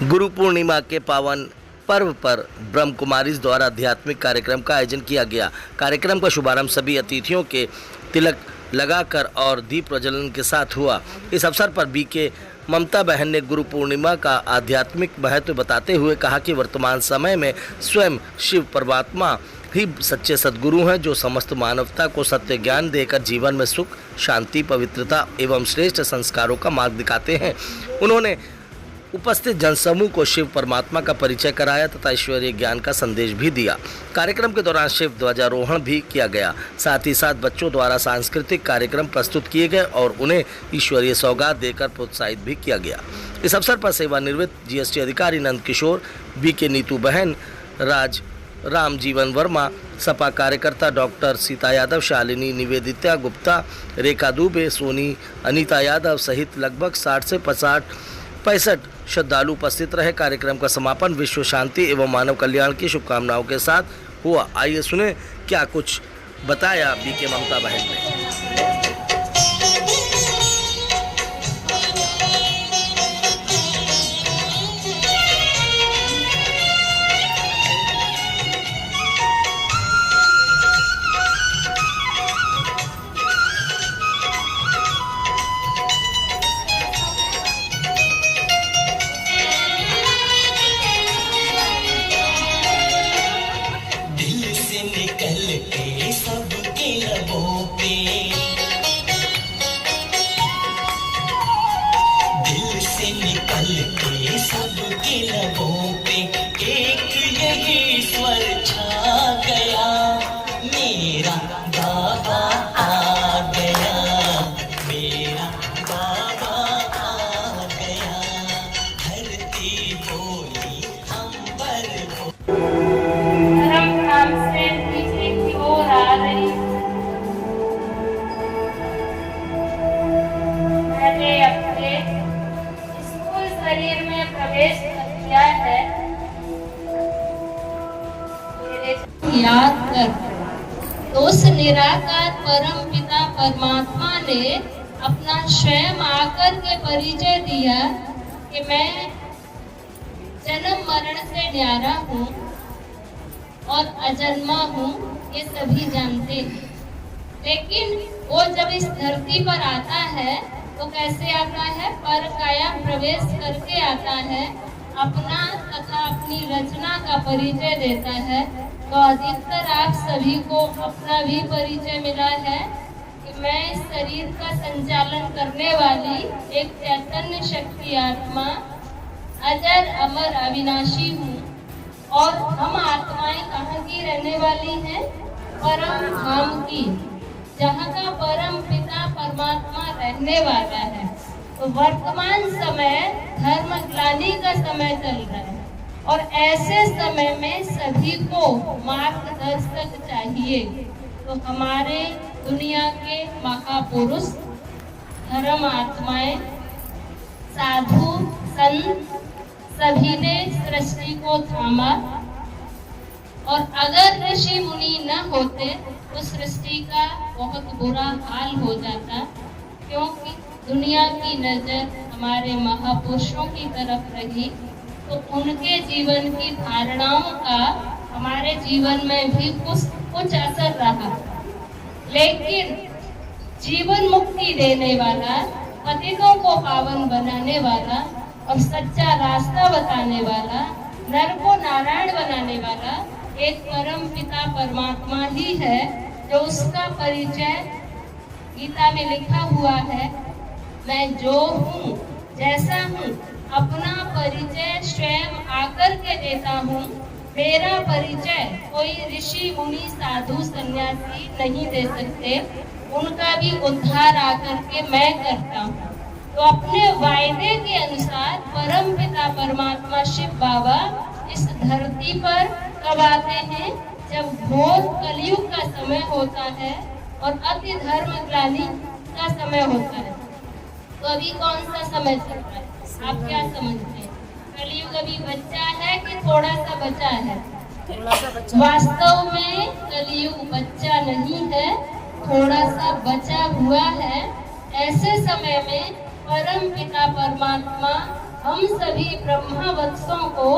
गुरु पूर्णिमा के पावन पर्व पर ब्रह्म कुमारीज द्वारा आध्यात्मिक कार्यक्रम का आयोजन किया गया। कार्यक्रम का शुभारंभ सभी अतिथियों के तिलक लगाकर और दीप प्रज्वलन के साथ हुआ। इस अवसर पर बीके ममता बहन ने गुरु पूर्णिमा का आध्यात्मिक महत्व बताते हुए कहा कि वर्तमान समय में स्वयं शिव परमात्मा ही सच्चे सद्गुरु हैं, जो समस्त मानवता को सत्य ज्ञान देकर जीवन में सुख, शांति, पवित्रता एवं श्रेष्ठ संस्कारों का मार्ग दिखाते हैं। उन्होंने उपस्थित जनसमूह को शिव परमात्मा का परिचय कराया तथा ईश्वरीय ज्ञान का संदेश भी दिया। कार्यक्रम के दौरान शिव ध्वजारोहण भी किया गया। साथ ही साथ बच्चों द्वारा सांस्कृतिक कार्यक्रम प्रस्तुत किए गए और उन्हें ईश्वरीय सौगात देकर प्रोत्साहित भी किया गया। इस अवसर पर सेवानिवृत्त जीएसटी अधिकारी नंद किशोर, बीके नीतू बहन, राम जीवन वर्मा, सपा कार्यकर्ता डॉक्टर सीता यादव, शालिनी निवेदिता गुप्ता, रेखा दुबे, सोनी, अनीता यादव सहित लगभग 60 से 65 श्रद्धालु उपस्थित रहे। कार्यक्रम का समापन विश्व शांति एवं मानव कल्याण की शुभकामनाओं के साथ हुआ। आइए सुने क्या कुछ बताया बीके ममता बहन ने। निकल के सबके लबों पे, दिल से निकल के सबके लबों पे एक यही स्वर छा गया, मेरा बाबा आ गया, मेरा बाबा आ गया। धरती बोली अंबर धर्म से पीछे की ओर आ रही। मैंने अपने स्थूल शरीर में प्रवेश कर दिया है। याद कर तो उस निराकार परम पिता परमात्मा ने अपना स्वयं आकर के परिचय दिया कि मैं जन्म मरण से न्यारा हूँ और अजन्मा हूँ, ये सभी जानते हैं। लेकिन वो जब इस धरती पर आता है तो कैसे आता है? पर काया प्रवेश करके आता है, अपना तथा अपनी रचना का परिचय देता है। तो अधिकतर आप सभी को अपना भी परिचय मिला है कि मैं इस शरीर का संचालन करने वाली एक चैतन्य शक्ति आत्मा, अजर अमर अविनाशी हूँ। और हम आत्माएं कहाँ की रहने वाली हैं? परम धाम की, जहाँ का परम पिता परमात्मा रहने वाला है। तो वर्तमान समय धर्म ग्लानि का समय चल रहा है और ऐसे समय में सभी को मार्गदर्शक चाहिए। तो हमारे दुनिया के महापुरुष, धर्म आत्माएं, साधु, संत सभी ने सृष्टि को थामा और अगर ऋषि मुनि न होते तो सृष्टि का बहुत बुरा हाल हो जाता, क्योंकि दुनिया की नजर हमारे महापुरुषों की तरफ रही तो उनके जीवन की धारणाओं का हमारे जीवन में भी कुछ असर रहा। लेकिन जीवन मुक्ति देने वाला, पतितों को पावन बनाने वाला और सच्चा रास्ता बताने वाला, नर को नारायण बनाने वाला एक परम पिता परमात्मा ही है, जो उसका परिचय गीता में लिखा हुआ है, मैं जो हूँ जैसा हूँ अपना परिचय स्वयं आकर के देता हूँ। मेरा परिचय कोई ऋषि मुनि साधु सन्यासी नहीं दे सकते, उनका भी उद्धार आकर के मैं करता हूँ। तो अपने वायदे के अनुसार परम पिता परमात्मा शिव बाबा इस धरती पर कब आते हैं? जब घोर कलयुग का समय होता है और अति धर्म ग्लानि का समय होता है। तो अभी कौन सा समय चल रहा है? आप क्या समझते हैं? कलयुग अभी बच्चा है कि थोड़ा सा बचा है? वास्तव में कलयुग बच्चा नहीं है, थोड़ा सा बचा हुआ है। ऐसे समय में परम पिता परमात्मा हम सभी ब्रह्मवत्सों को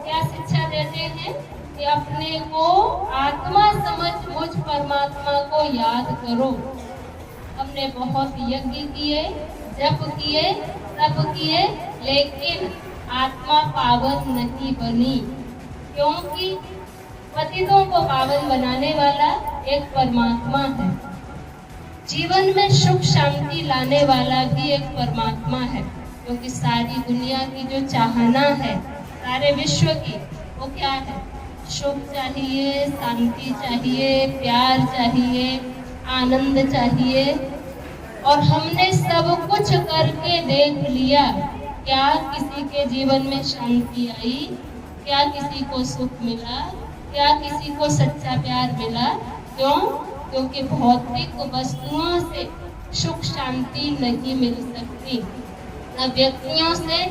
क्या शिक्षा देते हैं कि अपने को आत्मा समझ मुझ परमात्मा को याद करो। हमने बहुत यज्ञ किए, जप किए, तप किए, लेकिन आत्मा पावन नहीं बनी, क्योंकि पतितों को पावन बनाने वाला एक परमात्मा है। जीवन में सुख शांति लाने वाला भी एक परमात्मा है, क्योंकि सारी दुनिया की जो चाहना है, सारे विश्व की, वो क्या है? सुख चाहिए, शांति चाहिए, प्यार चाहिए, आनंद चाहिए। और हमने सब कुछ करके देख लिया, क्या किसी के जीवन में शांति आई? क्या किसी को सुख मिला? क्या किसी को सच्चा प्यार मिला? क्यों? क्योंकि भौतिक वस्तुओं से सुख शांति नहीं मिल सकती, न व्यक्तियों से,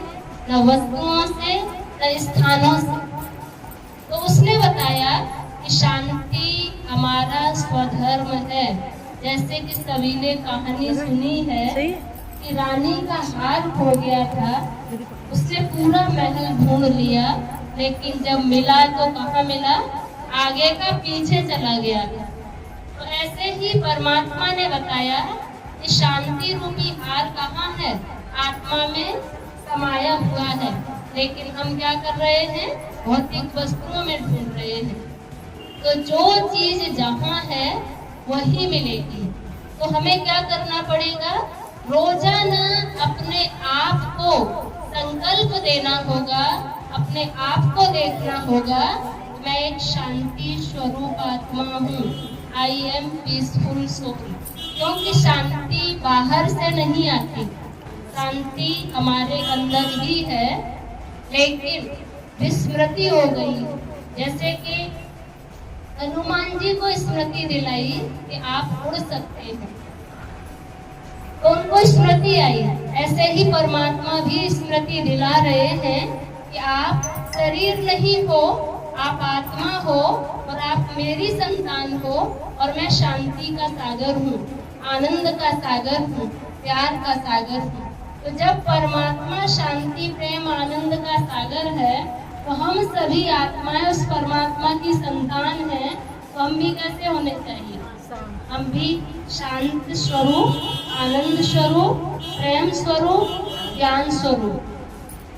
न वस्तुओं से, न स्थानों से। तो उसने बताया कि शांति हमारा स्वधर्म है। जैसे कि सभी ने कहानी सुनी है कि रानी का हार खो गया था, उससे पूरा महल ढूंढ लिया, लेकिन जब मिला तो कहाँ मिला? आगे का पीछे चला गया। तो ऐसे ही परमात्मा ने बताया कि शांति रूपी हार कहाँ है? आत्मा में समाया हुआ है, लेकिन हम क्या कर रहे हैं? भौतिक वस्तुओं में ढूंढ रहे हैं। तो जो चीज जहाँ है वही मिलेगी। तो हमें क्या करना पड़ेगा? रोजाना अपने आप को संकल्प देना होगा, अपने आप को देखना होगा, मैं एक शांति स्वरूप आत्मा हूँ, आई एम पीसफुल सोल। क्योंकि शांति बाहर से नहीं आती, शांति हमारे अंदर ही है, लेकिन विस्मृति हो गई। जैसे कि हनुमान जी को स्मृति दिलाई कि आप उड़ सकते हैं, तो उनको स्मृति आई। ऐसे ही परमात्मा भी स्मृति दिला रहे हैं कि आप शरीर नहीं हो, आप आत्मा हो, और आप मेरी संतान हो, और मैं शांति का सागर हूँ, आनंद का सागर हूँ, प्यार का सागर हूँ। तो जब परमात्मा शांति प्रेम आनंद का सागर है, तो हम सभी आत्माएं उस परमात्मा की संतान हैं। तो हम भी कैसे होने चाहिए? हम भी शांत स्वरूप, आनंद स्वरूप, प्रेम स्वरूप, ज्ञान स्वरूप।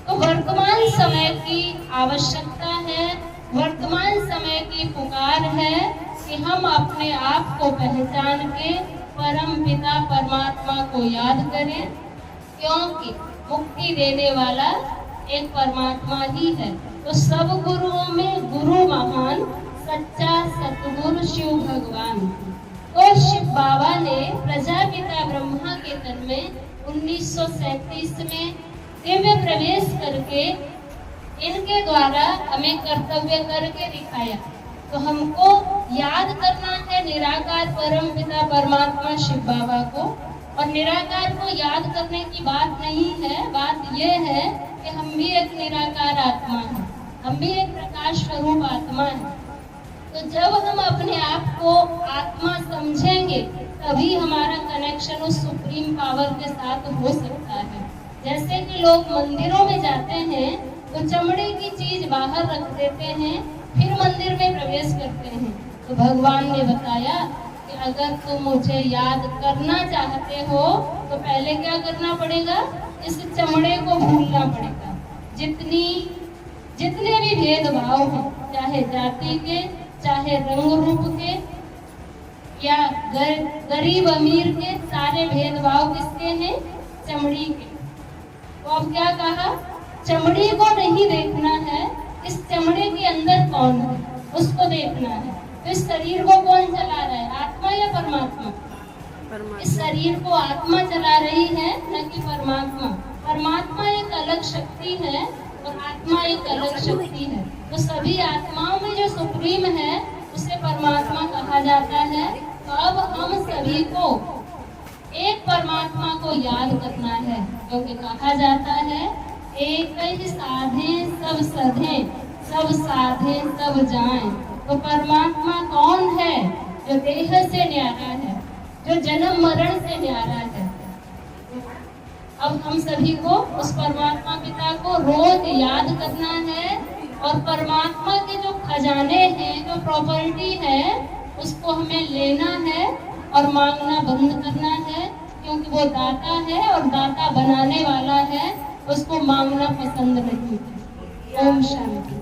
तो वर्तमान समय की आवश्यकता है, वर्तमान समय की पुकार है कि हम अपने आप को पहचान के परम पिता परमात्मा को याद करें, क्योंकि मुक्ति देने वाला एक परमात्मा ही है। तो सब गुरुओं में गुरु महान, सच्चा सतगुरु शिव भगवान। तो शिव बाबा ने प्रजापिता ब्रह्मा के तन में 1937 में दिव्य प्रवेश करके इनके द्वारा हमें कर्तव्य करके दिखाया। तो हमको याद करना है निराकार परम पिता परमात्मा शिव बाबा को। और निराकार को याद करने की बात नहीं है, बात यह है कि हम भी एक निराकार आत्मा हैं, हम भी एक प्रकाश स्वरूप आत्मा हैं। तो जब हम अपने आप को आत्मा समझेंगे, तभी हमारा कनेक्शन उस सुप्रीम पावर के साथ हो सकता है। जैसे कि लोग मंदिरों में जाते हैं तो चमड़े की चीज बाहर रख देते हैं, फिर मंदिर में प्रवेश करते हैं। तो भगवान ने बताया कि अगर तुम मुझे याद करना चाहते हो तो पहले क्या करना पड़ेगा? इस चमड़े को भूलना पड़ेगा। जितने भी भेदभाव हैं, चाहे जाति के, चाहे रंग रूप के, या गरीब अमीर के, सारे भेदभाव किसके हैं? चमड़ी के। तो अब क्या कहा? चमड़ी को नहीं देखना है, इस चमड़े के अंदर कौन है उसको देखना है। तो इस शरीर को कौन चला रहा है? आत्मा या परमात्मा? इस शरीर को आत्मा चला रही है, न कि परमात्मा। परमात्मा एक अलग शक्ति है और आत्मा एक अलग शक्ति है। तो सभी आत्माओं में जो सुप्रीम है उसे परमात्मा कहा जाता है। तो अब हम सभी को एक परमात्मा को याद करना है, क्योंकि कहा जाता है एक ही साधे सब सधे, सब साधे सब जाएं। तो परमात्मा कौन है? जो देह से न्यारा है, जो जन्म मरण से न्यारा है। अब हम सभी को उस परमात्मा पिता को रोज याद करना है और परमात्मा के जो खजाने हैं, जो प्रॉपर्टी है, उसको हमें लेना है और मांगना बंद करना है, क्योंकि वो दाता है और दाता बनाने वाला है, उसको मांगना पसंद नहीं है। ओम शांति।